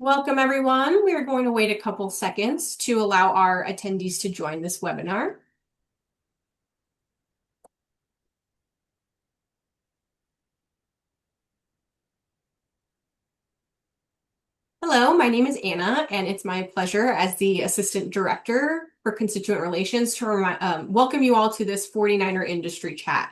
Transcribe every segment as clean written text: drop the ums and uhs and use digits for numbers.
Welcome, everyone. We are going to wait a couple seconds to allow our attendees to join this webinar. Hello, my name is Anna, and it's my pleasure as the Assistant Director for Constituent Relations to welcome you all to this 49er Industry Chat.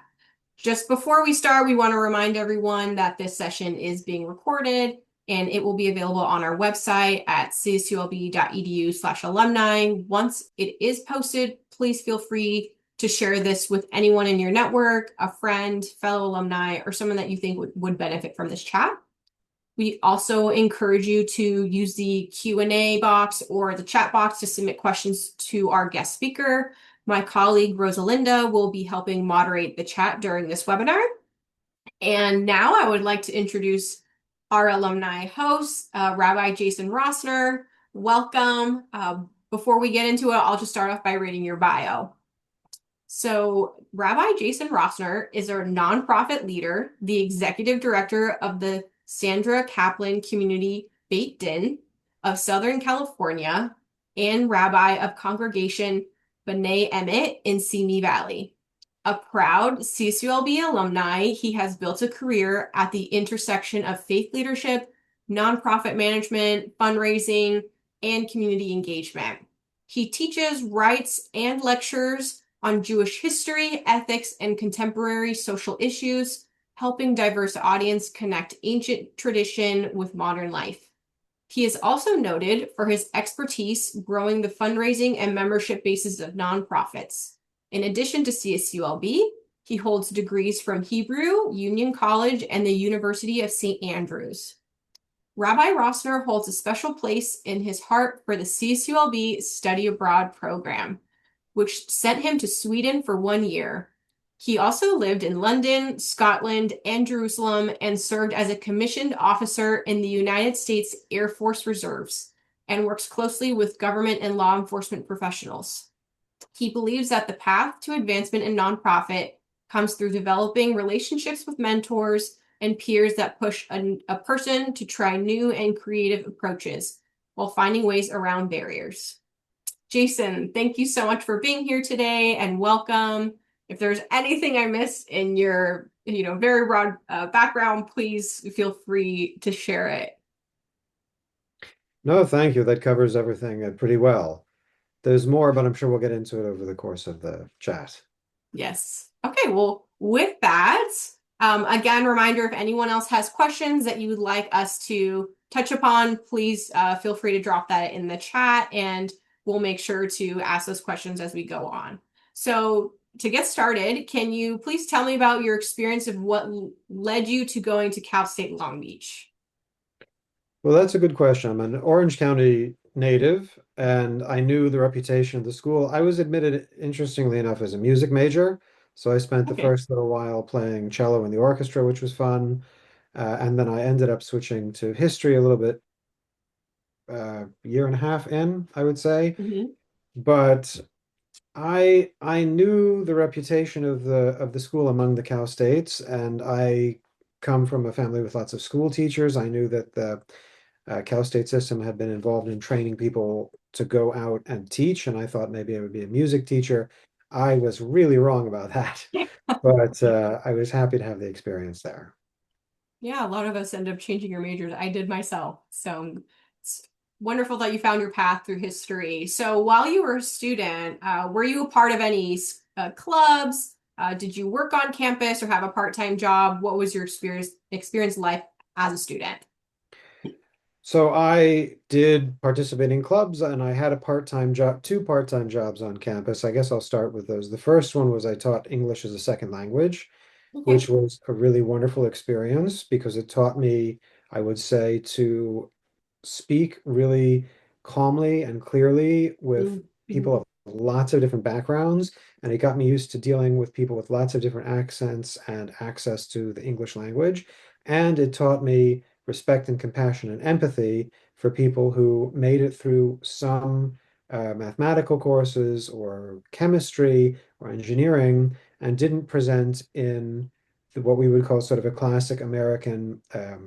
Just before we start, we want to remind everyone that this session is being recorded and it will be available on our website at csulb.edu/alumni. Once it is posted, please feel free to share this with anyone in your network, a friend, fellow alumni, or someone that you think would benefit from this chat. We also encourage you to use the Q&A box or the chat box to submit questions to our guest speaker. My colleague Rosalinda will be helping moderate the chat during this webinar. And now I would like to introduce our alumni host, Rabbi Jason Rosner. Welcome. Before we get into it, I'll just start off by reading your bio. So Rabbi Jason Rosner is our nonprofit leader, the executive director of the Sandra Kaplan Community Beit Din of Southern California, and rabbi of Congregation B'nai Emet in Simi Valley. A proud CSULB alumni, he has built a career at the intersection of faith leadership, nonprofit management, fundraising, and community engagement. He teaches, writes, and lectures on Jewish history, ethics, and contemporary social issues, helping diverse audience connect ancient tradition with modern life. He is also noted for his expertise growing the fundraising and membership bases of nonprofits. In addition to CSULB, he holds degrees from Hebrew, Union College, and the University of St. Andrews. Rabbi Rosner holds a special place in his heart for the CSULB Study Abroad Program, which sent him to Sweden for 1 year. He also lived in London, Scotland, and Jerusalem, and served as a commissioned officer in the United States Air Force Reserves, and works closely with government and law enforcement professionals. He believes that the path to advancement in nonprofit comes through developing relationships with mentors and peers that push a person to try new and creative approaches while finding ways around barriers. Jason, thank you so much for being here today, and welcome. If there's anything I missed in your, very broad background, please feel free to share it. No, thank you. That covers everything pretty well. There's more, but I'm sure we'll get into it over the course of the chat. Yes. Okay, well, with that, again, reminder, if anyone else has questions that you would like us to touch upon, please feel free to drop that in the chat, and we'll make sure to ask those questions as we go on. So to get started, can you please tell me about your experience of what led you to going to Cal State Long Beach? Well, that's a good question. I'm an Orange County native, and I knew the reputation of the school. I was admitted, interestingly enough, as a music major. So I spent the Okay. first little while playing cello in the orchestra, which was fun. And then I ended up switching to history a little bit, year and a half in, I would say. Mm-hmm. But I knew the reputation of the school among the Cal States, and I come from a family with lots of school teachers. I knew that the Cal State system had been involved in training people to go out and teach, and I thought maybe I would be a music teacher. I was really wrong about that, but I was happy to have the experience there. Yeah, a lot of us end up changing your majors. I did myself. So it's wonderful that you found your path through history. So while you were a student, were you a part of any clubs? Did you work on campus or have a part-time job? What was your experience life as a student? So I did participate in clubs, and I had a part-time job, two part-time jobs on campus. I guess I'll start with those. The first one was I taught English as a second language, Okay. which was a really wonderful experience because it taught me, I would say, to speak really calmly and clearly with Mm-hmm. people of lots of different backgrounds. And it got me used to dealing with people with lots of different accents and access to the English language. And it taught me respect and compassion and empathy for people who made it through some mathematical courses or chemistry or engineering and didn't present in what we would call sort of a classic American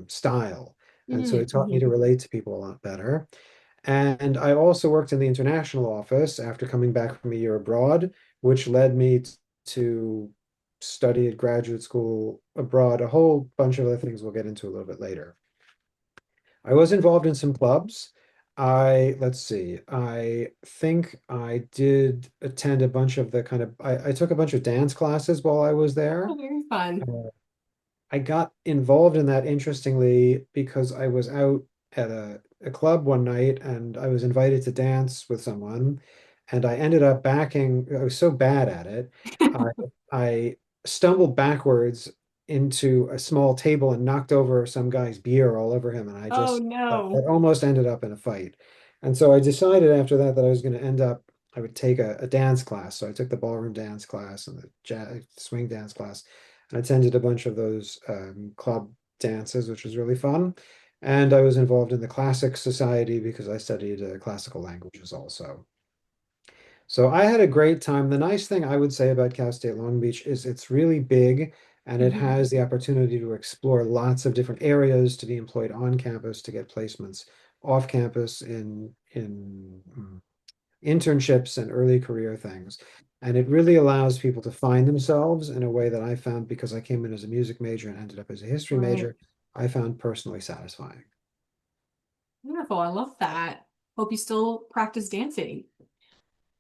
style. And so it taught me Mm-hmm. to relate to people a lot better. And I also worked in the international office after coming back from a year abroad, which led me to study at graduate school abroad, a whole bunch of other things we'll get into a little bit later. I was involved in some clubs. Let's see, I think I did attend a bunch of the kind of, I took a bunch of dance classes while I was Oh, there. very fun. Uh, I got involved in that interestingly because I was out at a club one night and I was invited to dance with someone, and I ended up backing. I was so bad at it. I, I stumbled backwards into a small table and knocked over some guy's beer all over him, and Oh that no. almost ended up in a fight. And so I decided after that that I was going to end up. I would take a dance class. So I took the ballroom dance class and the jazz, swing dance class. I attended a bunch of those club dances, which was really fun. And I was involved in the Classic Society because I studied classical languages also. So I had a great time. The nice thing I would say about Cal State Long Beach is it's really big and it Mhm. has the opportunity to explore lots of different areas to be employed on campus to get placements off campus in internships and early career things. And it really allows people to find themselves in a way that I found because I came in as a music major and ended up as a history Right. major, I found personally satisfying. Wonderful. I love that. Hope you still practice dancing.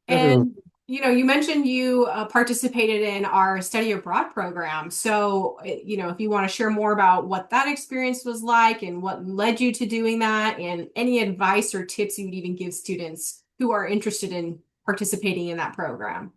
Everyone, And you mentioned you participated in our study abroad program. So, if you want to share more about what that experience was like and what led you to doing that, and any advice or tips you would even give students who are interested in participating in that program.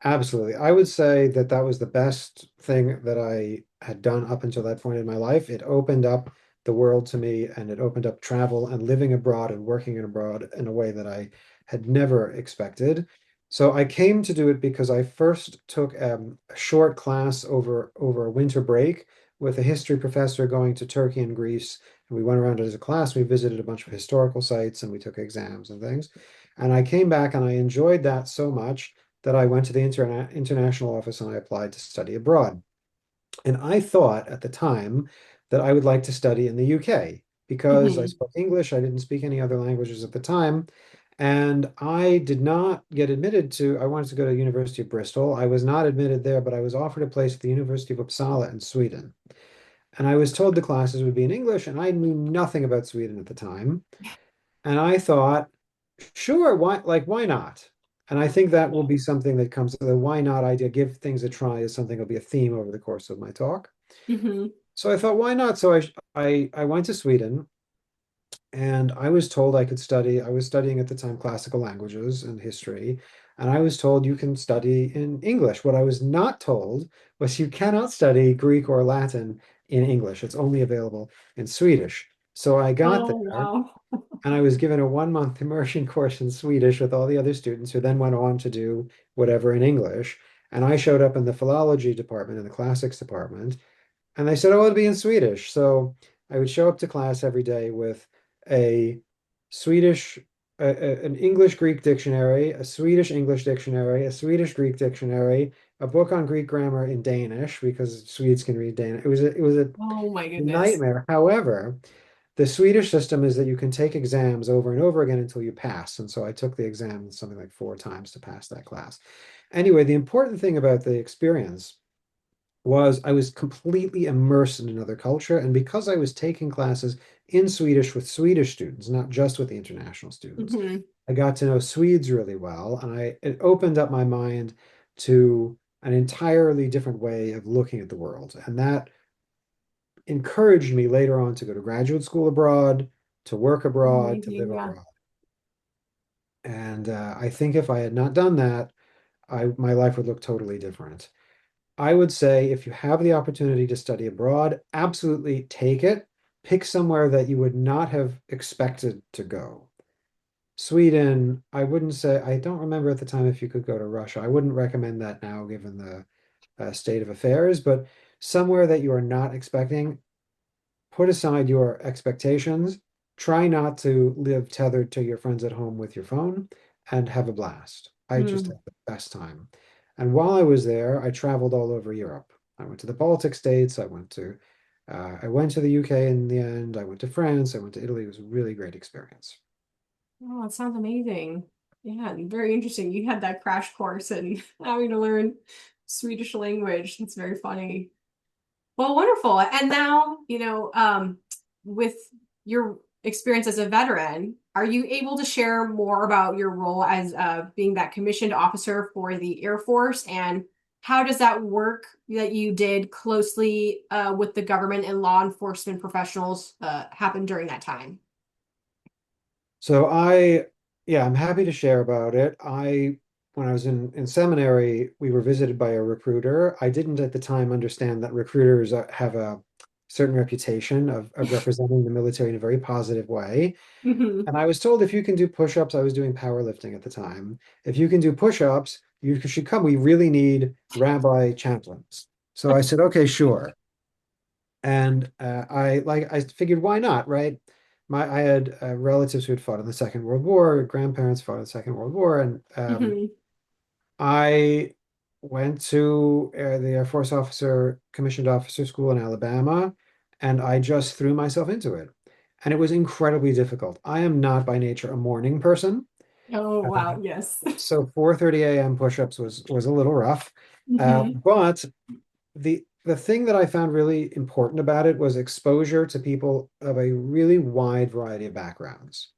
absolutely. I would say that that was the best thing that I had done up until that point in my life. It opened up the world to me and it opened up travel and living abroad and working abroad in a way that I had never expected. So I came to do it because I first took a short class over a winter break with a history professor going to Turkey and Greece. And we went around as a class. We visited a bunch of historical sites and we took exams and things. And I came back and I enjoyed that so much that I went to the international office and I applied to study abroad. And I thought at the time that I would like to study in the UK because I Hmm. spoke English. I didn't speak any other languages at the time. And I did not get admitted to, I wanted to go to the University of Bristol. I was not admitted there, but I was offered a place at the University of Uppsala in Sweden. And I was told the classes would be in English, and I knew nothing about Sweden at the time. And I thought, sure, why not? And I think that will be something that comes, the why not idea, give things a try is something that'll be a theme over the course of my talk. Hmm. So I thought, why not? So I went to Sweden and I was told I could study. I was studying at the time classical languages and history, and I was told you can study in English. What I was not told was you cannot study Greek or Latin in English. It's only available in Swedish. So I got Oh, there wow. and I was given a 1 month immersion course in Swedish with all the other students who then went on to do whatever in English. And I showed up in the philology department, in the classics department, and they said, oh, it'll be in Swedish. So I would show up to class every day with a Swedish, an English Greek dictionary, a Swedish English dictionary, a Swedish Greek dictionary, a book on Greek grammar in Danish because Swedes can read Danish. It was a Oh my goodness. nightmare. However, the Swedish system is that you can take exams over and over again until you pass. And so I took the exam something like 4 times to pass that class. Anyway, the important thing about the experience was I was completely immersed in another culture. And because I was taking classes in Swedish with Swedish students, not just with the international students, Hmm. I got to know Swedes really well. And it opened up my mind to an entirely different way of looking at the world. And that encouraged me later on to go to graduate school abroad, to work abroad, to live Amazing. Yeah. abroad. And I think if I had not done that, my life would look totally different. I would say if you have the opportunity to study abroad, absolutely take it. Pick somewhere that you would not have expected to go. Sweden, I wouldn't say, I don't remember at the time if you could go to Russia. I wouldn't recommend that now given the state of affairs, but somewhere that you are not expecting, put aside your expectations. Try not to live tethered to your friends at home with your phone and have a blast. I just Mm. had the best time. And while I was there, I traveled all over Europe. I went to the Baltic states. I went to I went to the UK in the end. I went to France. I went to Italy. It was a really great experience. Oh, it sounds amazing. Yeah, very interesting. You had that crash course and having to learn Swedish language. It's very funny. Well, wonderful. And now, with your experience as a veteran, are you able to share more about your role as being that commissioned officer for the Air Force? And how does that work that you did closely with the government and law enforcement professionals happen during that time? So yeah, I'm happy to share about it. When I was in seminary, we were visited by a recruiter. I didn't at the time understand that recruiters have a certain reputation of representing the military in a very positive way. Hmm. And I was told if you can do push-ups, I was doing powerlifting at the time. If you can do push-ups, you should come. We really need rabbi chaplains. So I said, okay, sure. And I figured, why not, right? I had relatives who had fought in the Second World War, grandparents fought in the Second World War, and Hmm. I went to the Air Force officer, commissioned officer school in Alabama, and I just threw myself into it. And it was incredibly difficult. I am not by nature a morning person. Oh, Uh, wow. Yes. so 4:30 a.m. push-ups was a little rough. Hmm. But the thing that I found really important about it was exposure to people of a really wide variety of backgrounds.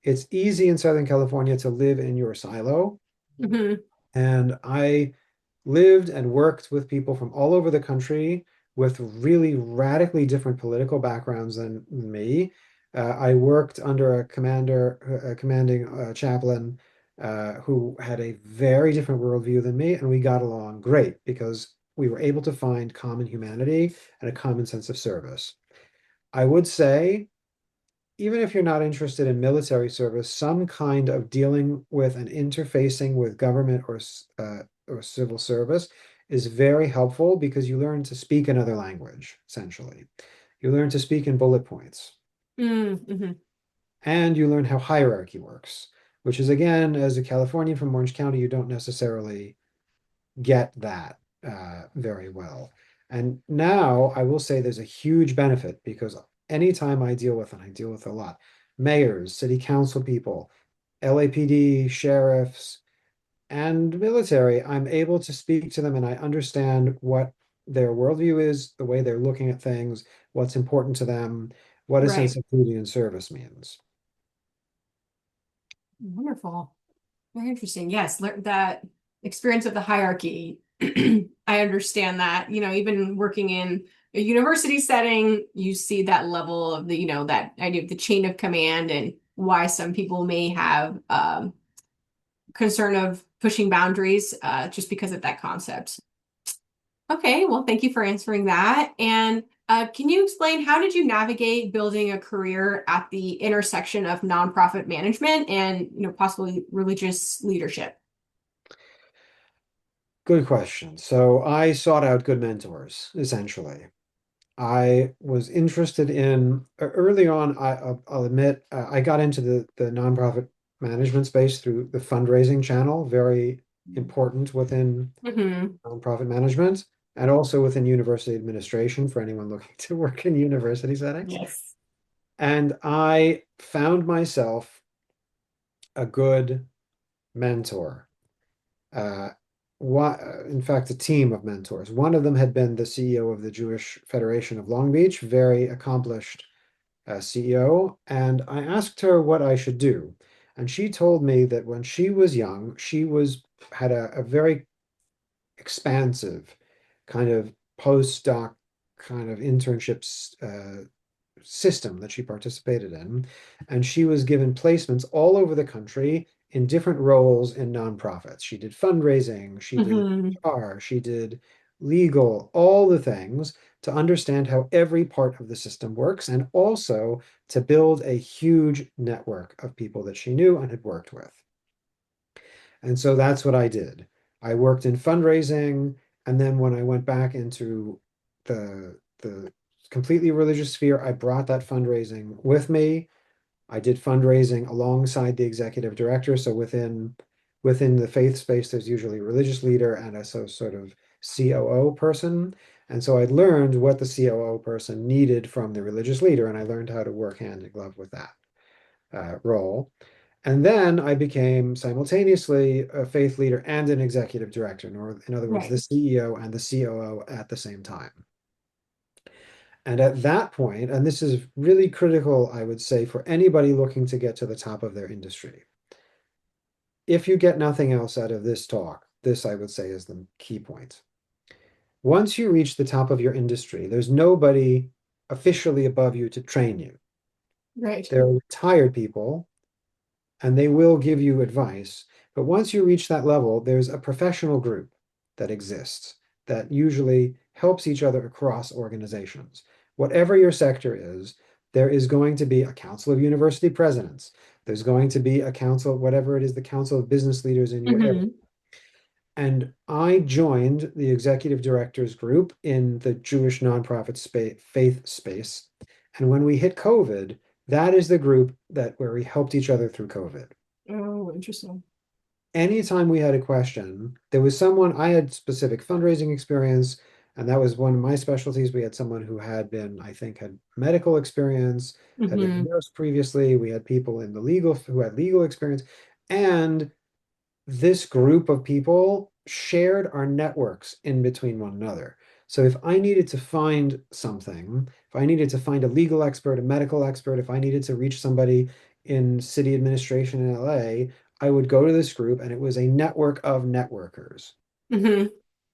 It's easy in Southern California to live in your silo, Hmm. and I lived and worked with people from all over the country with really radically different political backgrounds than me. I worked under a commanding chaplain who had a very different worldview than me, and we got along great because we were able to find common humanity and a common sense of service. I would say even if you're not interested in military service, some kind of dealing with and interfacing with government or civil service is very helpful because you learn to speak another language, essentially. You learn to speak in bullet points, Hmm. and you learn how hierarchy works, which is, again, as a Californian from Orange County, you don't necessarily get that very well. And now I will say there's a huge benefit because anytime I deal with, and I deal with a lot, mayors, city council people, LAPD, sheriffs, and military, I'm able to speak to them and I understand what their worldview is, the way they're looking at things, what's important to them, what a sense Right. of duty and service means. Wonderful. Very interesting. Yes, that experience of the hierarchy. I understand that, even working in a university setting, you see that level of that idea of the chain of command and why some people may have concern of pushing boundaries just because of that concept. Okay, well, thank you for answering that. And can you explain how did you navigate building a career at the intersection of nonprofit management and, possibly religious leadership? Good question. So I sought out good mentors, essentially. I was interested in early on. I'll admit I got into the nonprofit management space through the fundraising channel, very important within Hmm. nonprofit management, and also within university administration for anyone looking to work in university settings. Yes. And I found myself a good mentor. Uh, in fact, a team of mentors. One of them had been the CEO of the Jewish Federation of Long Beach, very accomplished CEO, and I asked her what I should do. And she told me that when she was young, she had a very expansive kind of postdoc kind of internships system that she participated in. And she was given placements all over the country in different roles in nonprofits. She did fundraising, she did Hmm. HR, she did legal, all the things to understand how every part of the system works and also to build a huge network of people that she knew and had worked with. And so that's what I did. I worked in fundraising, and then when I went back into the completely religious sphere, I brought that fundraising with me. I did fundraising alongside the executive director. So within the faith space, there's usually a religious leader and a sort of COO person. And so I learned what the COO person needed from the religious leader, and I learned how to work hand in glove with that role. And then I became simultaneously a faith leader and an executive director, or in other words, Right. the CEO and the COO at the same time. And at that point, and this is really critical, I would say, for anybody looking to get to the top of their industry. If you get nothing else out of this talk, this I would say is the key point. Once you reach the top of your industry, there's nobody officially above you to train you. Right. There are retired people and they will give you advice. But once you reach that level, there's a professional group that exists that usually helps each other across organizations. Whatever your sector is, there is going to be a council of university presidents. There's going to be a council, whatever it is, the council of business leaders in your area. Hmm. And I joined the executive directors group in the Jewish nonprofit faith space. And when we hit COVID, that is the group that where we helped each other through COVID. Oh, interesting. Anytime we had a question, there was someone, I had specific fundraising experience, and that was one of my specialties. We had someone who had been, I think, had medical experience, had been a Hmm. nurse previously. We had people in the legal who had legal experience. And this group of people shared our networks in between one another. So if I needed to find something, if I needed to find a legal expert, a medical expert, if I needed to reach somebody in city administration in LA, I would go to this group and it was a network of networkers. Hmm.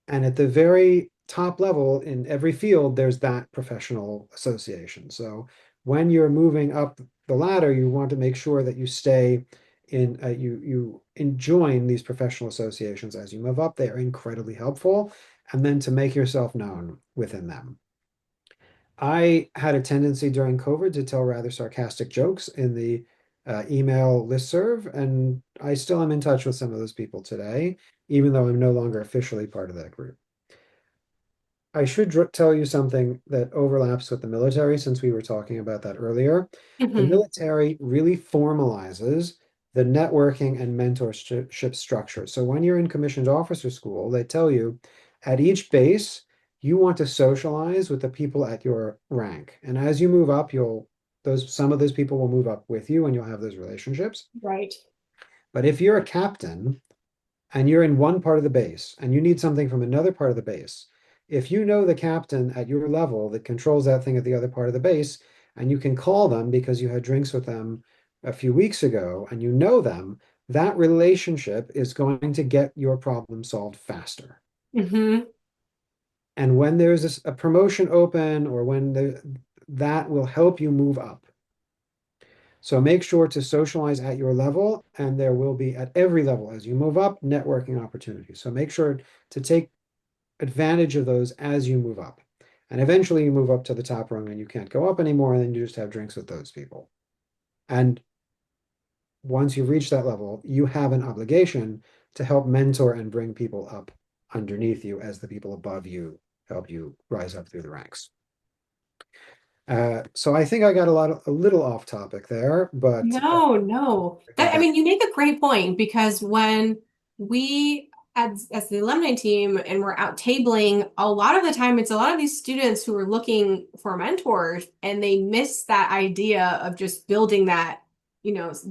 And at the very top level in every field, there's that professional association. So when you're moving up the ladder, you want to make sure that you stay in, you join these professional associations as you move up. They are incredibly helpful. And then to make yourself known within them. I had a tendency during COVID to tell rather sarcastic jokes in the email listserv, and I still am in touch with some of those people today, even though I'm no longer officially part of that group. I should tell you something that overlaps with the military since we were talking about that earlier. The Hmm. military really formalizes the networking and mentorship structure. So when you're in commissioned officer school, they tell you at each base, you want to socialize with the people at your rank. And as you move up, some of those people will move up with you and you'll have those relationships. Right. But if you're a captain, and you're in one part of the base and you need something from another part of the base, if you know the captain at your level that controls that thing at the other part of the base, and you can call them because you had drinks with them a few weeks ago and you know them, that relationship is going to get your problem solved faster. Hmm. And when there's a promotion open or that will help you move up. So make sure to socialize at your level, and there will be at every level as you move up networking opportunities. So make sure to take advantage of those as you move up. And eventually you move up to the top rung and you can't go up anymore, and then you just have drinks with those people. And once you reach that level, you have an obligation to help mentor and bring people up underneath you as the people above you help you rise up through the ranks. So I think I got a little off topic there, but No, no. I think That, I that mean, you make a great point because when we as the alumni team and we're out tabling, a lot of the time it's a lot of these students who are looking for mentors and they miss that idea of just building that,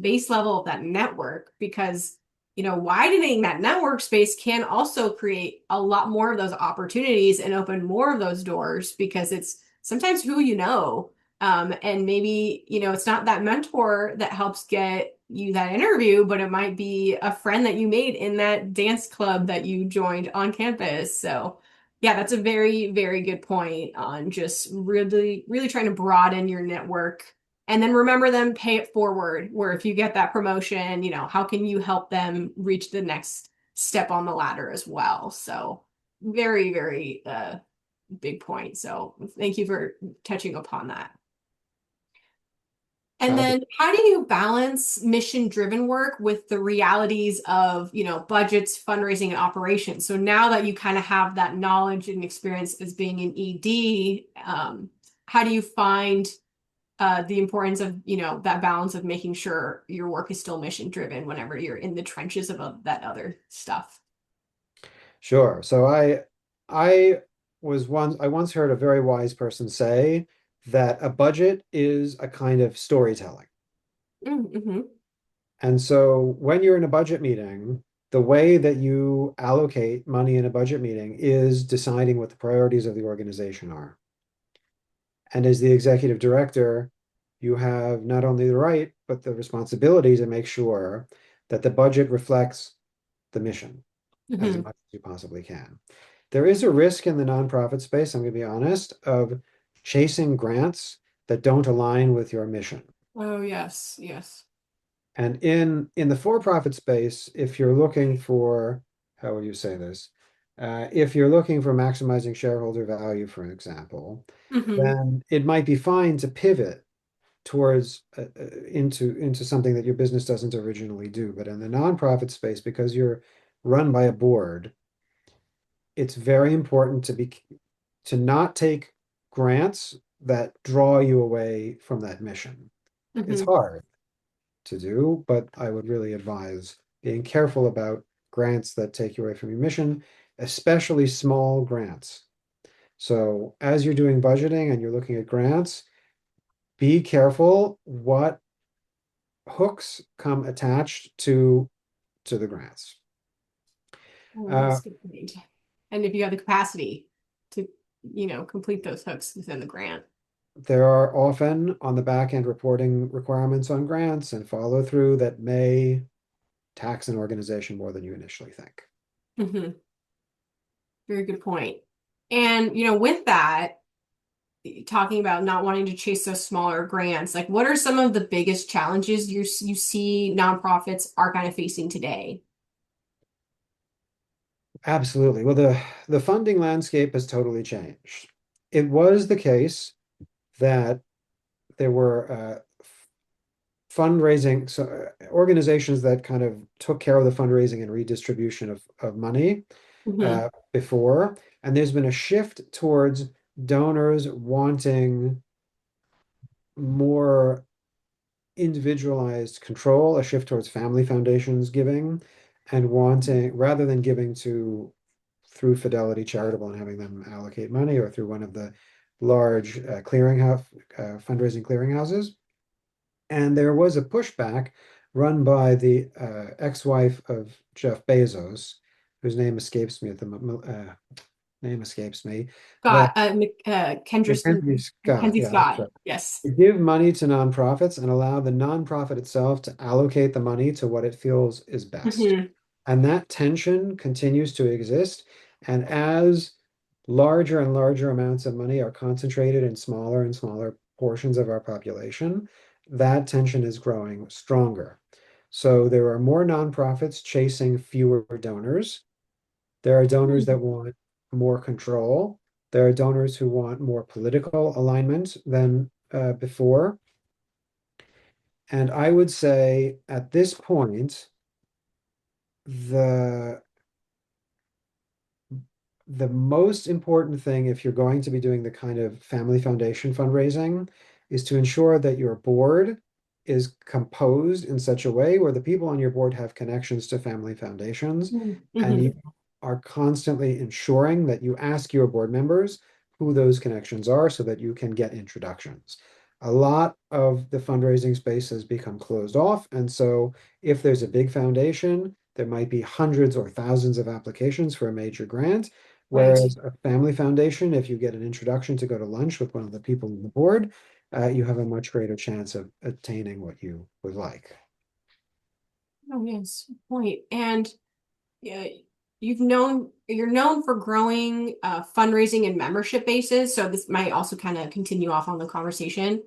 base level of that network because, widening that network space can also create a lot more of those opportunities and open more of those doors because it's sometimes who you know. And maybe, it's not that mentor that helps get you that interview, but it might be a friend that you made in that dance club that you joined on campus. So, yeah, that's a very, very good point on just really, really trying to broaden your network. And then remember them, pay it forward, where if you get that promotion, how can you help them reach the next step on the ladder as well? So, very, very big point. So, thank you for touching upon that. And copy. then how do you balance mission-driven work with the realities of, budgets, fundraising, and operations? So now that you kind of have that knowledge and experience as being an ED, how do you find the importance of, that balance of making sure your work is still mission-driven whenever you're in the trenches of that other stuff? Sure. So I I once heard a very wise person say that a budget is a kind of storytelling. Mm-hmm. And so when you're in a budget meeting, the way that you allocate money in a budget meeting is deciding what the priorities of the organization are. And as the executive director, you have not only the right, but the responsibility to make sure that the budget reflects the mission as Mm-hmm. much as you possibly can. There is a risk in the nonprofit space, I'm going to be honest, of chasing grants that don't align with your mission. Oh, yes, yes. And in the for-profit space, if you're looking for, how would you say this? If you're looking for maximizing shareholder value, for example, Mm-hmm. then it might be fine to pivot towards into something that your business doesn't originally do. But in the nonprofit space, because you're run by a board, it's very important to not take grants that draw you away from that mission. It's Mm-hmm. hard to do, but I would really advise being careful about grants that take you away from your mission, especially small grants. So as you're doing budgeting and you're looking at grants, be careful what hooks come attached to the grants. Oh, Uh, yes, good point. And if you have the capacity to, complete those hooks within the grant. there are often on the back end reporting requirements on grants and follow through that may tax an organization more than you initially think. Mm-hmm. Very good point. And, with that, talking about not wanting to chase those smaller grants, like what are some of the biggest challenges you see nonprofits are kind of facing today? Absolutely. Well, the funding landscape has totally changed. It was the case that there were fundraising organizations that kind of took care of the fundraising and redistribution of money Mm-hmm. before, and there's been a shift towards donors wanting more individualized control, a shift towards family foundations giving, and wanting rather than giving to through Fidelity Charitable and having them allocate money or through one of the large clearinghouse fundraising clearinghouses. And there was a pushback run by the ex-wife of Jeff Bezos, whose name escapes me at the name escapes me, that Scott, Mackenzie Scott, Mackenzie yeah, that's Scott. right. Yes. To give money to nonprofits and allow the nonprofit itself to allocate the money to what it feels is best. Mm-hmm. And that tension continues to exist. And as larger and larger amounts of money are concentrated in smaller and smaller portions of our population, that tension is growing stronger. So there are more nonprofits chasing fewer donors. There are donors that want more control. There are donors who want more political alignment than before. And I would say at this point, the the most important thing if you're going to be doing the kind of family foundation fundraising is to ensure that your board is composed in such a way where the people on your board have connections to family foundations, and Mm-hmm. you are constantly ensuring that you ask your board members who those connections are so that you can get introductions. A lot of the fundraising space has become closed off, and so if there's a big foundation, there might be hundreds or thousands of applications for a major grant. Right. Whereas a family foundation, if you get an introduction to go to lunch with one of the people on the board, you have a much greater chance of attaining what you would like. Oh, yes. Good point. And yeah, you're known for growing fundraising and membership bases. So this might also kind of continue off on the conversation.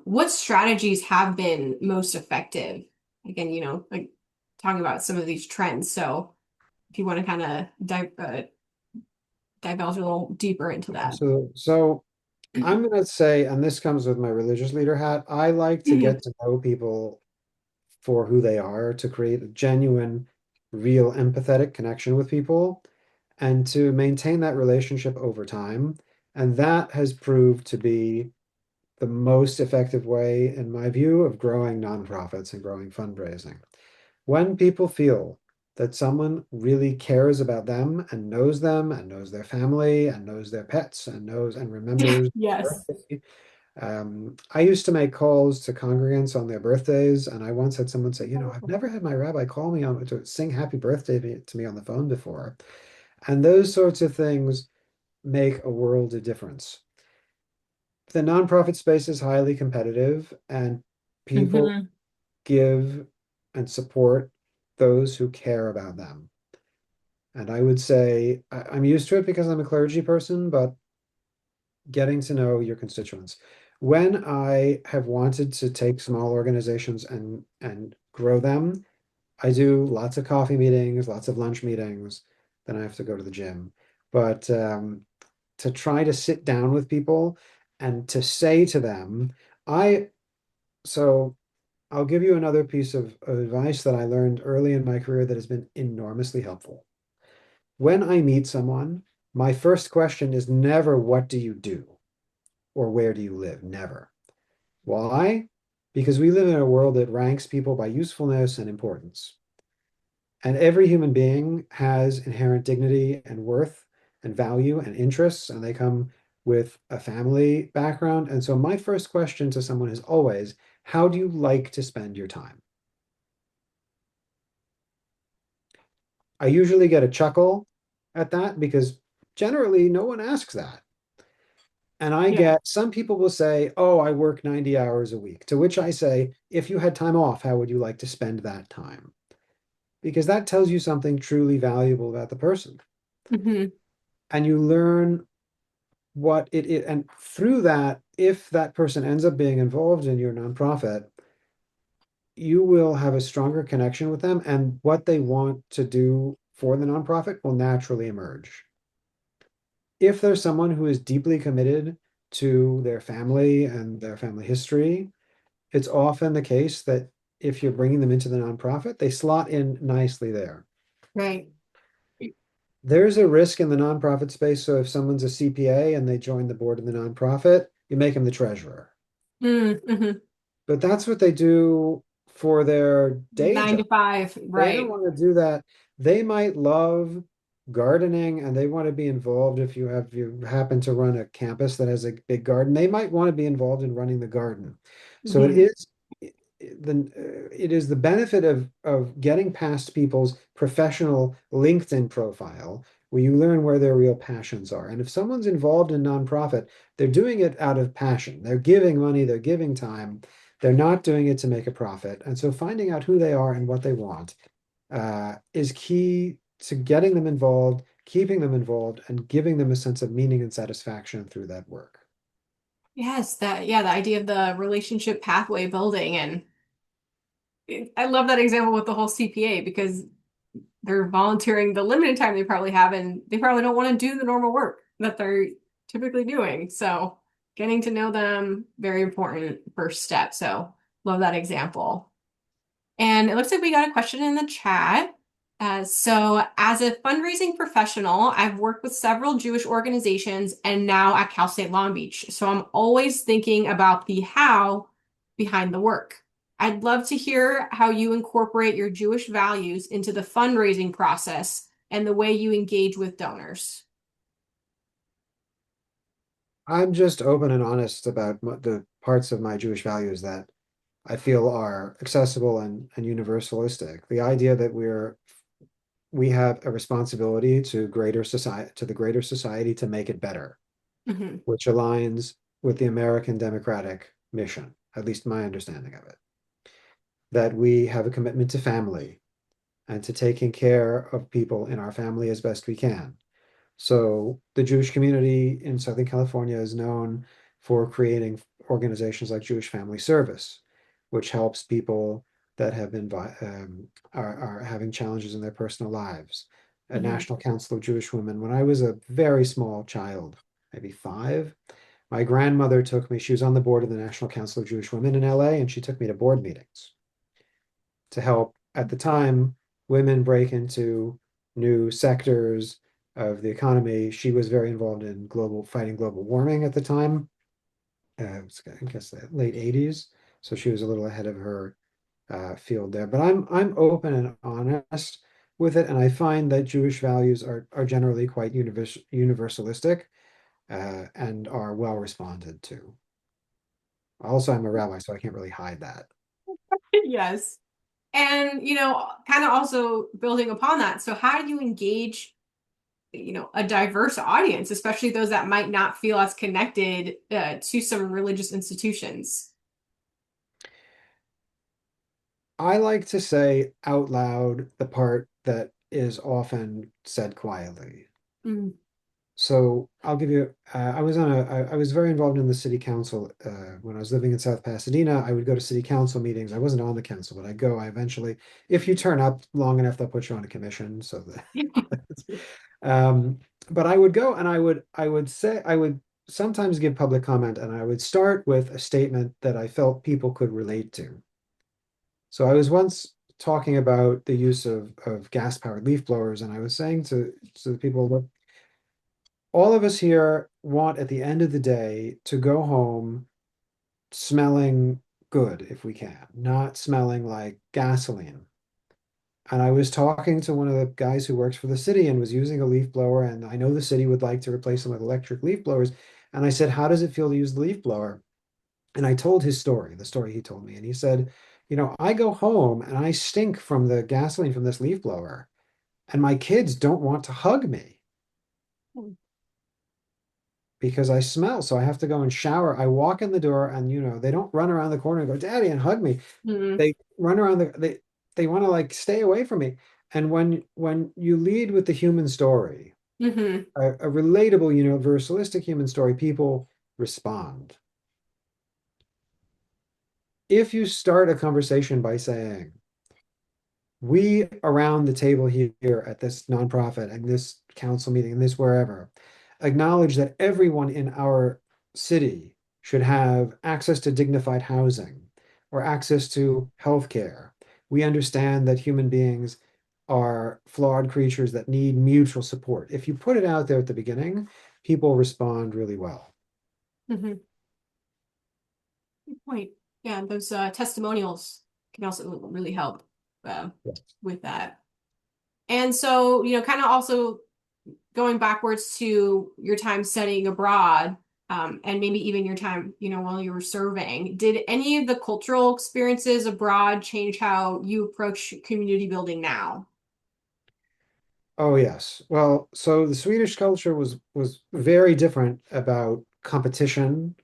What strategies have been most effective? Again, like talking about some of these trends. So if you want to kind of divulge a little deeper into that. So I'm going to say, and this comes with my religious leader hat, I like to get to know people for who they are, to create a genuine, real, empathetic connection with people, and to maintain that relationship over time. And that has proved to be the most effective way, in my view, of growing nonprofits and growing fundraising. When people feel that someone really cares about them and knows their family and knows their pets and knows and remembers their Yes. birthday. I used to make calls to congregants on their birthdays, and I once had someone say, I've never had my rabbi call me on to sing happy birthday to me on the phone before. And those sorts of things make a world of difference. The nonprofit space is highly competitive, and people Hmm. give and support those who care about them. And I would say I'm used to it because I'm a clergy person, but getting to know your constituents. When I have wanted to take small organizations and grow them, I do lots of coffee meetings, lots of lunch meetings. Then I have to go to the gym. But to try to sit down with people and to say to them, I so I'll give you another piece of advice that I learned early in my career that has been enormously helpful. When I meet someone, my first question is never, what do you do? Or where do you live? Never. Why? Because we live in a world that ranks people by usefulness and importance. And every human being has inherent dignity and worth and value and interests, and they come with a family background. And so my first question to someone is always, how do you like to spend your time? I usually get a chuckle at that because generally no one asks that. And I Yeah. get some people will say, oh, I work 90 hours a week. To which I say, if you had time off, how would you like to spend that time? Because that tells you something truly valuable about the person. Hmm. And you learn what it is. And through that, if that person ends up being involved in your nonprofit, you will have a stronger connection with them. And what they want to do for the nonprofit will naturally emerge. If there's someone who is deeply committed to their family and their family history, it's often the case that if you're bringing them into the nonprofit, they slot in nicely there. Right. There's a risk in the nonprofit space. So if someone's a CPA and they join the board of the nonprofit, you make them the treasurer. Mm-hmm. But that's what they do for their day Nine to job. five. They don't Right. want to do that. They might love gardening and they want to be involved if you happen to run a campus that has a big garden. They might want to be involved in running the garden. So Hmm. it is the benefit of getting past people's professional LinkedIn profile where you learn where their real passions are. And if someone's involved in nonprofit, they're doing it out of passion. They're giving money, they're giving time. They're not doing it to make a profit. And so finding out who they are and what they want is key to getting them involved, keeping them involved, and giving them a sense of meaning and satisfaction through that work. Yes, yeah, the idea of the relationship pathway building. And I love that example with the whole CPA because they're volunteering the limited time they probably have, and they probably don't want to do the normal work that they're typically doing. So getting to know them, very important first step. So love that example. And it looks like we got a question in the chat. So, as a fundraising professional, I've worked with several Jewish organizations and now at Cal State Long Beach. So, I'm always thinking about the how behind the work. I'd love to hear how you incorporate your Jewish values into the fundraising process and the way you engage with donors. I'm just open and honest about the parts of my Jewish values that I feel are accessible and universalistic. The idea that we have a responsibility to the greater society to make it better, Mhm. which aligns with the American democratic mission, at least my understanding of it. That we have a commitment to family and to taking care of people in our family as best we can. So the Jewish community in Southern California is known for creating organizations like Jewish Family Service, which helps people that have been are having challenges in their personal lives. A Mhm. National Council of Jewish Women. When I was a very small child, maybe 5, my grandmother took me. She was on the board of the National Council of Jewish Women in LA, and she took me to board meetings to help at the time women break into new sectors of the economy. She was very involved in fighting global warming at the time. I guess the late 80s. So she was a little ahead of her field there. But I'm open and honest with it, and I find that Jewish values are generally quite universalistic and are well responded to. Also, I'm a rabbi, so I can't really hide that. Yes. And, kind of also building upon that. So how do you engage, a diverse audience, especially those that might not feel as connected to some religious institutions? I like to say out loud the part that is often said quietly. Mm. So I'll give you, I was very involved in the city council when I was living in South Pasadena. I would go to city council meetings. I wasn't on the council, but I go. I eventually, if you turn up long enough, they'll put you on a commission. So that, um, but I would go and I would sometimes give public comment, and I would start with a statement that I felt people could relate to. So I was once talking about the use of gas-powered leaf blowers, and I was saying to the people, look, all of us here want at the end of the day to go home smelling good if we can, not smelling like gasoline. And I was talking to one of the guys who works for the city and was using a leaf blower, and I know the city would like to replace them with electric leaf blowers. And I said, how does it feel to use the leaf blower? And I told his story, the story he told me. And he said, I go home and I stink from the gasoline from this leaf blower, and my kids don't want to hug me because I smell. So I have to go and shower. I walk in the door and they don't run around the corner and go, Daddy, and hug me. Mm. They run around they want to like stay away from me. And when you lead with the human story, Hmm. a relatable, universalistic human story, people respond. If you start a conversation by saying, we around the table here at this nonprofit and this council meeting and this wherever acknowledge that everyone in our city should have access to dignified housing or access to health care. We understand that human beings are flawed creatures that need mutual support. If you put it out there at the beginning, people respond really well. Hmm. Good point. Yeah, those testimonials can also really help uh, Yes. with that. And so, kind of also going backwards to your time studying abroad, and maybe even your time, while you were serving, did any of the cultural experiences abroad change how you approach community building now? Oh yes. Well, so the Swedish culture was very different about competition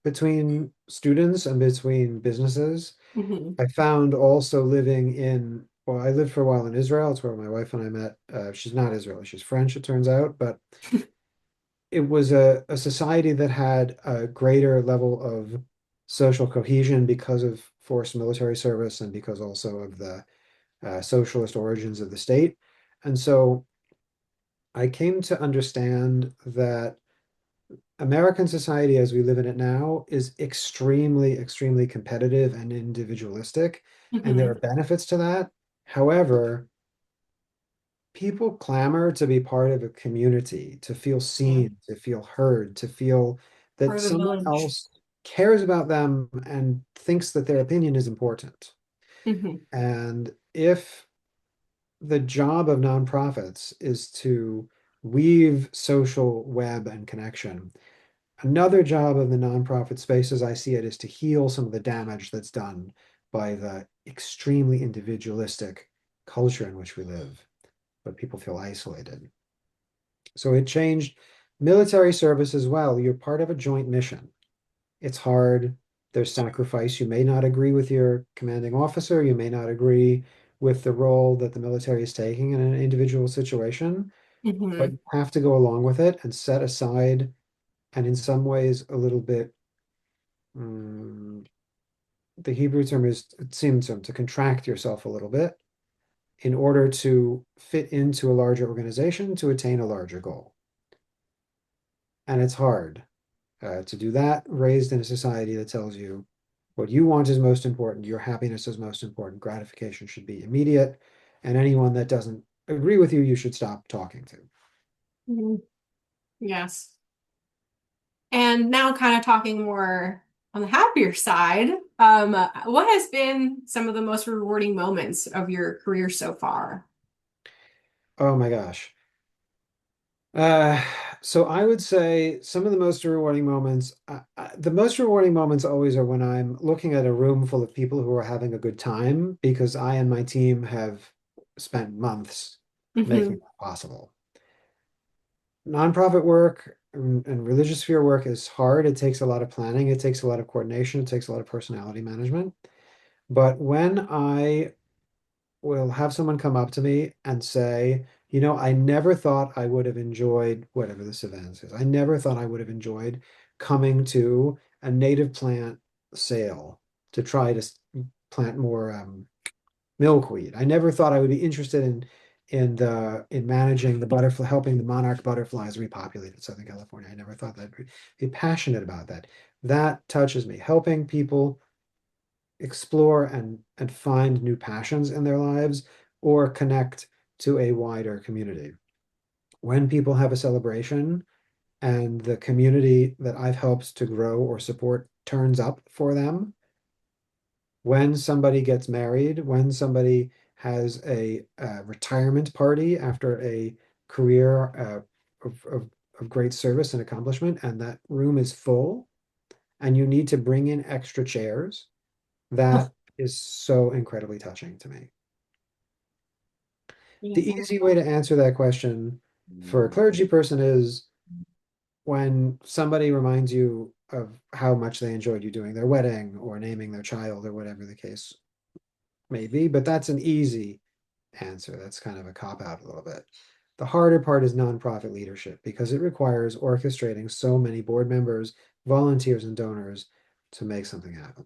between students and between businesses. Hmm. I found also living well, I lived for a while in Israel. It's where my wife and I met. She's not Israeli, she's French, it turns out, but it was a society that had a greater level of social cohesion because of forced military service and because also of the socialist origins of the state. And so I came to understand that American society as we live in it now is extremely, extremely competitive and individualistic, and there are Hmm. benefits to that. However, people clamor to be part of a community, to feel Yeah, seen, to feel heard, to feel part that of the someone village. else cares about them and thinks that their opinion is important. Hmm. And if the job of nonprofits is to weave social web and connection, another job of the nonprofit space, as I see it, is to heal some of the damage that's done by the extremely individualistic culture in which we live, where people feel isolated. So it changed military service as well. You're part of a joint mission. It's hard. There's sacrifice. You may not agree with your commanding officer. You may not agree with the role that the military is taking in an individual situation, but Hmm. you have to go along with it and set aside, and in some ways, a little bit. mm, the Hebrew term is tzimtzum, to contract yourself a little bit in order to fit into a larger organization to attain a larger goal. And it's hard to do that, raised in a society that tells you what you want is most important, your happiness is most important, gratification should be immediate, and anyone that doesn't agree with you, you should stop talking to. Hmm. Yes. And now kind of talking more on the happier side, what has been some of the most rewarding moments of your career so far? Oh my gosh. Uh, so I would say some of the most rewarding moments, the most rewarding moments always are when I'm looking at a room full of people who are having a good time because I and my team have spent months making Hmm. that possible. Nonprofit work and religious sphere work is hard. It takes a lot of planning. It takes a lot of coordination. It takes a lot of personality management. But when I will have someone come up to me and say, I never thought I would have enjoyed whatever this event is. I never thought I would have enjoyed coming to a native plant sale to try to plant more milkweed. I never thought I would be interested in managing the butterfly, helping the monarch butterflies repopulate in Southern California. I never thought that I'd be passionate about that. That touches me. Helping people explore and find new passions in their lives or connect to a wider community. When people have a celebration and the community that I've helped to grow or support turns up for them, when somebody gets married, when somebody has a retirement party after a career of great service and accomplishment, and that room is full, and you need to bring in extra chairs, that is so incredibly touching to me. Yeah. The easy way to answer that question for a clergy person is when somebody reminds you of how much they enjoyed you doing their wedding or naming their child or whatever the case may be. But that's an easy answer. That's kind of a cop out a little bit. The harder part is nonprofit leadership because it requires orchestrating so many board members, volunteers, and donors to make something happen.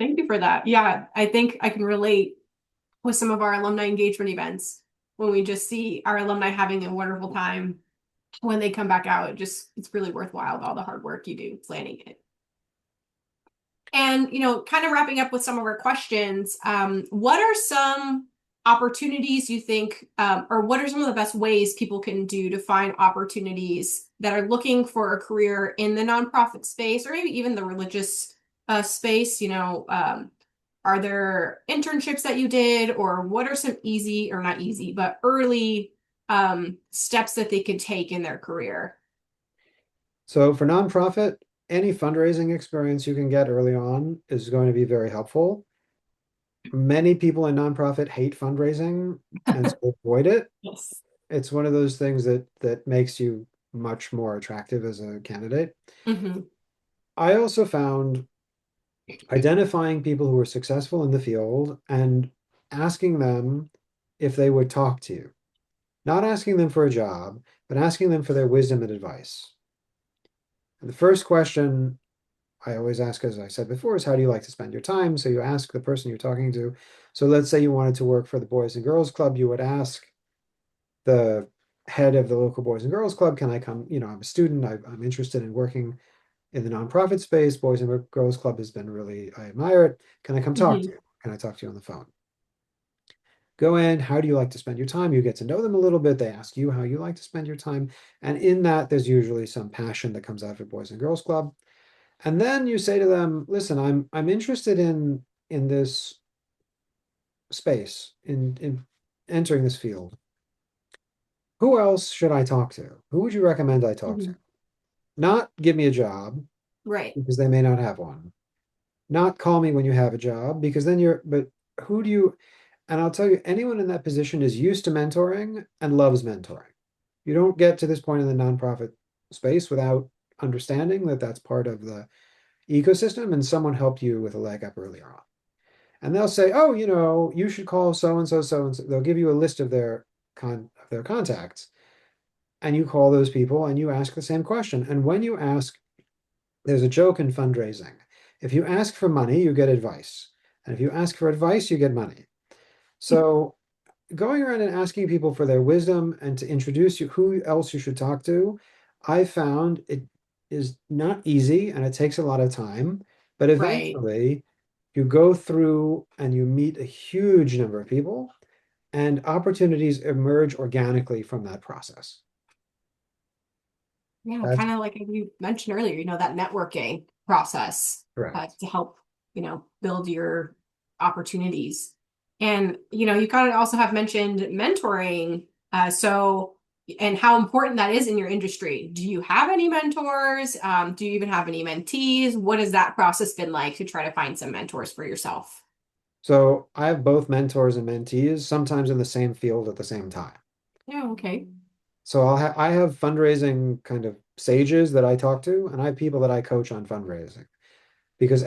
Thank you for that. Yeah, I think I can relate with some of our alumni engagement events when we just see our alumni having a wonderful time when they come back out. It's really worthwhile all the hard work you do planning it. And, kind of wrapping up with some of our questions, what are some opportunities you think, or what are some of the best ways people can do to find opportunities that are looking for a career in the nonprofit space or maybe even the religious space? Are there internships that you did, or what are some easy, or not easy, but early steps that they could take in their career? So for nonprofit, any fundraising experience you can get early on is going to be very helpful. Many people in nonprofit hate fundraising and so avoid it. Yes. It's one of those things that makes you much more attractive as a candidate. Hmm. I also found identifying people who are successful in the field and asking them if they would talk to you. Not asking them for a job, but asking them for their wisdom and advice. And the first question I always ask, as I said before, is how do you like to spend your time? So you ask the person you're talking to. So let's say you wanted to work for the Boys and Girls Club, you would ask the head of the local Boys and Girls Club, can I come? I'm a student, I'm interested in working in the nonprofit space. Boys and Girls Club has been really, I admire it. Can I come talk to Hmm. you? Can I talk to you on the phone? Go in, how do you like to spend your time? You get to know them a little bit. They ask you how you like to spend your time. And in that, there's usually some passion that comes out of Boys and Girls Club. And then you say to them, listen, I'm interested in this space, in entering this field. Who else should I talk to? Who would you recommend I talk to? Hmm. Not give me a job Right. because they may not have one. Not call me when you have a job because but who do you, and I'll tell you, anyone in that position is used to mentoring and loves mentoring. You don't get to this point in the nonprofit space without understanding that that's part of the ecosystem and someone helped you with a leg up earlier on. And they'll say, "Oh, you should call so and so, so and so." They'll give you a list of their contacts, and you call those people and you ask the same question. And when you ask, there's a joke in fundraising. If you ask for money, you get advice, and if you ask for advice, you get money. So going around and asking people for their wisdom and to introduce you who else you should talk to, I found it is not easy and it takes a lot of time, but Right. eventually you go through and you meet a huge number of people and opportunities emerge organically from that process. Yeah, That's kind of like you mentioned earlier, that networking process correct. to help, build your opportunities. And you kind of also have mentioned mentoring. And how important that is in your industry. Do you have any mentors? Do you even have any mentees? What has that process been like to try to find some mentors for yourself? So I have both mentors and mentees, sometimes in the same field at the same time. Yeah, okay. So I have fundraising kind of sages that I talk to, and I have people that I coach on fundraising. Because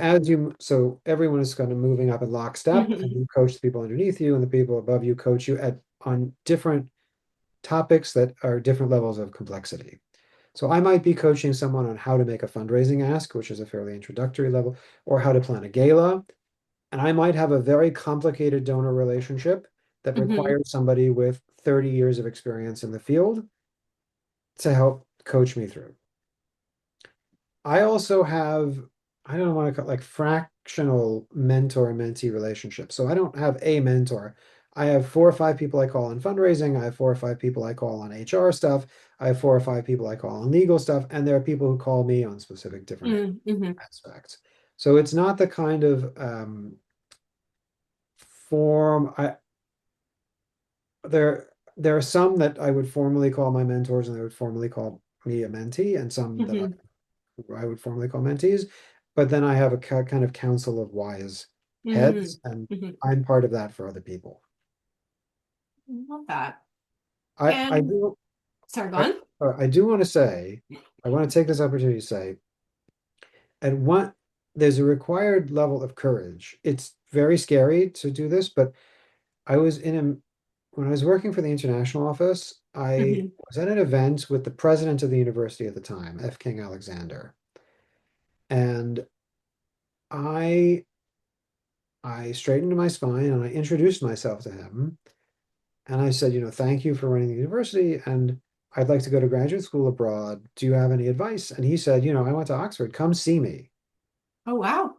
so everyone is kind of moving up in lockstep, and Hmm. you coach the people underneath you, and the people above you coach you at on different topics that are different levels of complexity. So I might be coaching someone on how to make a fundraising ask, which is a fairly introductory level, or how to plan a gala. And I might have a very complicated donor relationship that Hmm. requires somebody with 30 years of experience in the field to help coach me through. I also have, I don't want to call it like fractional mentor-mentee relationships. So I don't have a mentor. I have 4 or 5 people I call on fundraising. I have 4 or 5 people I call on HR stuff. I have 4 or 5 people I call on legal stuff. And there are people who call me on specific different Hmm. aspects. So it's not the kind of form there are some that I would formally call my mentors and they would formally call me a mentee, and some that Hmm. I would formally call mentees. But then I have a kind of council of wise Hmm. heads, and Hmm. I'm part of that for other people. Love that. I And do sorry, go I, on. I do want to say, I want to take this opportunity to say, at one there's a required level of courage. It's very scary to do this, but I was in a when I was working for the international office, I Hmm. was at an event with the president of the university at the time, F. King Alexander, and I I straightened my spine and I introduced myself to him. And I said, thank you for running the university, and I'd like to go to graduate school abroad. Do you have any advice? And he said, I went to Oxford. Come see me. Oh, wow.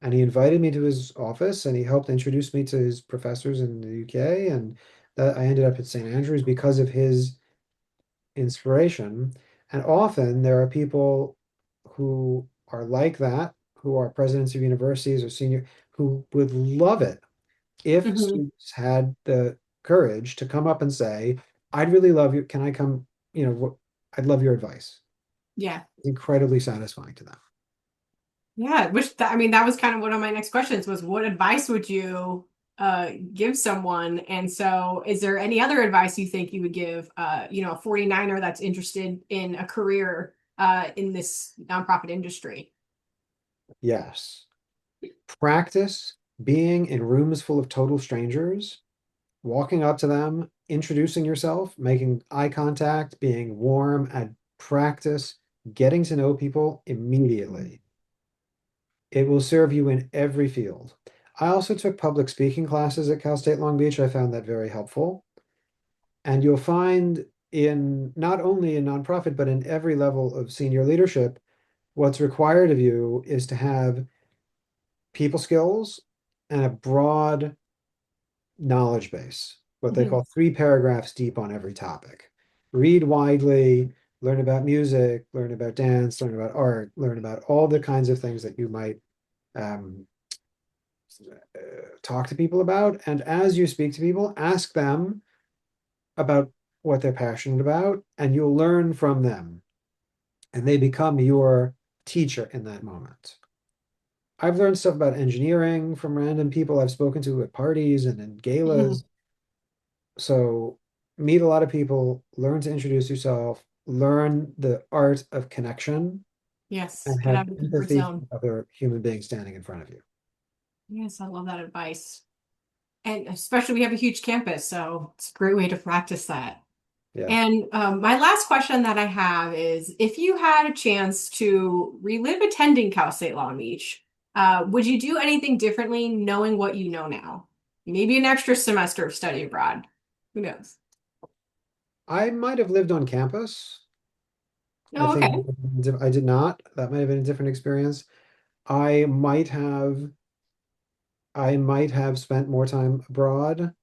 And he invited me to his office and he helped introduce me to his professors in the UK. And that I ended up at St. Andrews because of his inspiration. And often there are people who are like that, who are presidents of universities or senior, who would love it if Hmm. students had the courage to come up and say, I'd really love you. Can I come? I'd love your advice. Yeah. It's incredibly satisfying to them. Yeah, I mean, that was kind of one of my next questions was what advice would you give someone? And so is there any other advice you think you would give a 49er that's interested in a career in this nonprofit industry? Yes. Practice being in rooms full of total strangers, walking up to them, introducing yourself, making eye contact, being warm, and practice getting to know people immediately. It will serve you in every field. I also took public speaking classes at Cal State Long Beach. I found that very helpful. And you'll find in not only in nonprofit, but in every level of senior leadership, what's required of you is to have people skills and a broad knowledge base, what they Mhm. call 3 paragraphs deep on every topic. Read widely, learn about music, learn about dance, learn about art, learn about all the kinds of things that you might um, talk to people about. And as you speak to people, ask them about what they're passionate about, and you'll learn from them. And they become your teacher in that moment. I've learned stuff about engineering from random people I've spoken to at parties and in Mhm. galas. So meet a lot of people, learn to introduce yourself, learn the art of connection, Yes, and get have out of the comfort empathy zone. for other human beings standing in front of you. Yes, I love that advice. And especially we have a huge campus, so it's a great way to practice that. Yeah. And my last question that I have is if you had a chance to relive attending Cal State Long Beach, would you do anything differently knowing what you know now? Maybe an extra semester of study abroad. Who knows? I might have lived on campus. I Oh, think okay. I did not. That might have been a different experience. I might have I might have spent more time abroad.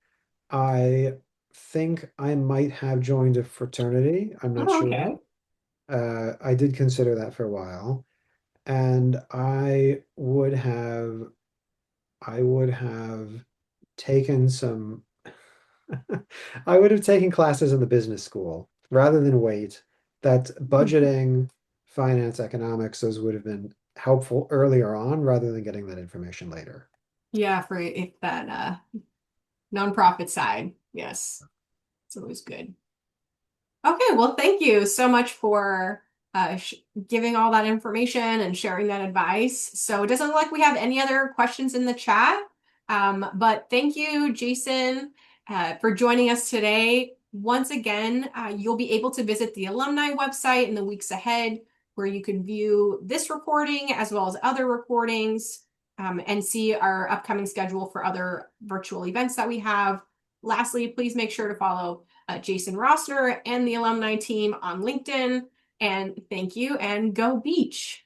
I think I might have joined a fraternity. I'm not Oh, sure. okay. I did consider that for a while, and I would have taken some, I would have taken classes in the business school rather than wait. That budgeting, finance, economics, those would have been helpful earlier on rather than getting that information later. Yeah, for if that nonprofit side. Yes, it's always good. Okay, well, thank you so much for giving all that information and sharing that advice. So it doesn't look like we have any other questions in the chat. But thank you, Jason, for joining us today. Once again, you'll be able to visit the alumni website in the weeks ahead, where you can view this recording as well as other recordings, and see our upcoming schedule for other virtual events that we have. Lastly, please make sure to follow Jason Rosner and the alumni team on LinkedIn. And thank you, and go Beach.